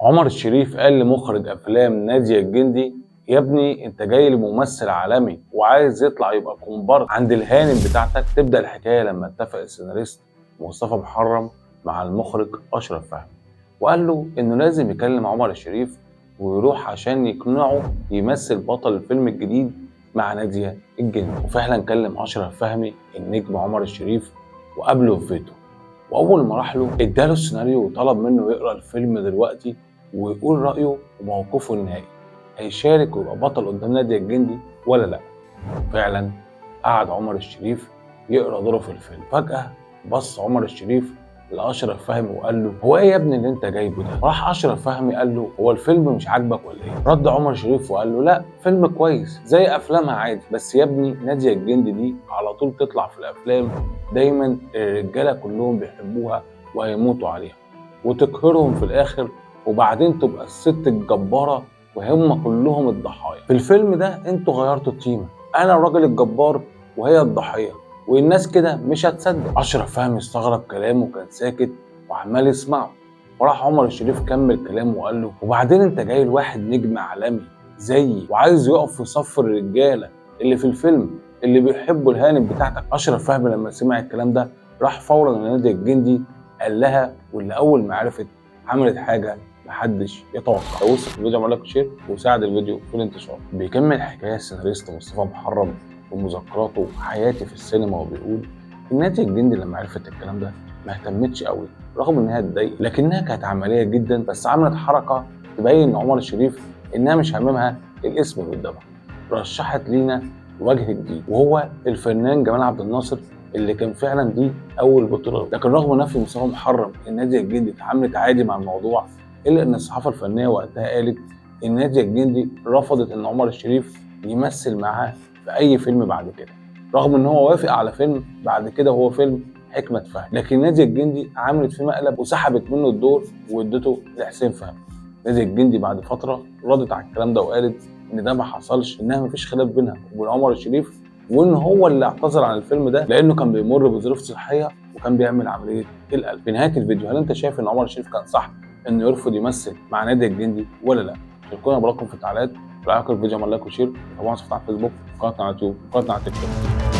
عمر الشريف قال لمخرج افلام نادية الجندي: يا ابني انت جاي لممثل عالمي وعايز يطلع يبقى كومبارس عند الهانم بتاعتك. تبدا الحكايه لما اتفق السيناريست مصطفى محرم مع المخرج اشرف فهمي، وقال له انه لازم يكلم عمر الشريف ويروح عشان يقنعه يمثل بطل الفيلم الجديد مع نادية الجندي. وفعلا كلم اشرف فهمي النجم عمر الشريف وقابله في بيته، واول ما راح له اداله السيناريو وطلب منه يقرا الفيلم دلوقتي ويقول رايه وموقفه النهائي، هيشارك ويبقى بطل قدام نادية الجندي ولا لا. فعلا قعد عمر الشريف يقرا دوره في الفيلم. فجاه بص عمر الشريف لاشرف فهمي وقال له: هو ايه يا ابني اللي انت جايبه ده؟ راح اشرف فهمي قال له: هو الفيلم مش عاجبك ولا ايه؟ رد عمر الشريف وقال له: لا، فيلم كويس زي افلامها عادي، بس يا ابني نادية الجندي دي على طول تطلع في الافلام دايما الرجاله كلهم بيحبوها وهيموتوا عليها وتقهرهم في الاخر، وبعدين تبقى الست الجباره وهم كلهم الضحايا. في الفيلم ده انتوا غيرتوا التيمه، انا الراجل الجبار وهي الضحيه، والناس كده مش هتصدق. اشرف فهمي استغرب كلامه وكان ساكت وعمال يسمعه، وراح عمر الشريف كمل كلامه وقال له: وبعدين انت جاي لواحد نجم عالمي زيي وعايز يقف في صف الرجاله اللي في الفيلم اللي بيحبوا الهانم بتاعتك. اشرف فهمي لما سمع الكلام ده راح فورا لنادية الجندي قال لها، واللي اول ما عرفت عملت حاجه محدش يتوقع. لو وصل الفيديو اعمل لايك وشير وساعد الفيديو في الانتشار. بيكمل حكايه السيناريست مصطفى محرم ومذكراته حياتي في السينما وبيقول: نادية الجندي لما عرفت الكلام ده ما اهتمتش قوي رغم انها اتضايقت، لكنها كانت عمليه جدا، بس عملت حركه تبين لعمر الشريف انها مش هاممها الاسم اللي قدامها. رشحت لينا وجه جديد وهو الفنان جمال عبد الناصر اللي كان فعلا دي اول بطوله، لكن رغم نفي مصطفى محرم ان نادية الجندي اتعاملت عادي مع الموضوع، الا ان الصحافه الفنيه وقتها قالت ان نادية الجندي رفضت ان عمر الشريف يمثل معاها في اي فيلم بعد كده، رغم ان هو وافق على فيلم بعد كده وهو فيلم حكمة فهمي، لكن نادية الجندي عملت فيه مقلب وسحبت منه الدور وادته لحسين فهمي. نادية الجندي بعد فتره ردت على الكلام ده وقالت ان ده ما حصلش، انها مفيش خلاف بينها وبين عمر الشريف، وان هو اللي اعتذر عن الفيلم ده لانه كان بيمر بظروف صحيه وكان بيعمل عمليه القلب. في نهايه الفيديو، هل انت شايف ان عمر الشريف كان صح انه يرفض يمثل مع نادية الجندي ولا لا؟ شاركونا برايكم في التعليقات. لو عجبك الفيديو اعمل لايك وشير، وطبعا صفحتنا على الفيسبوك وقناتنا على اليوتيوب وقناتنا على التيك توك.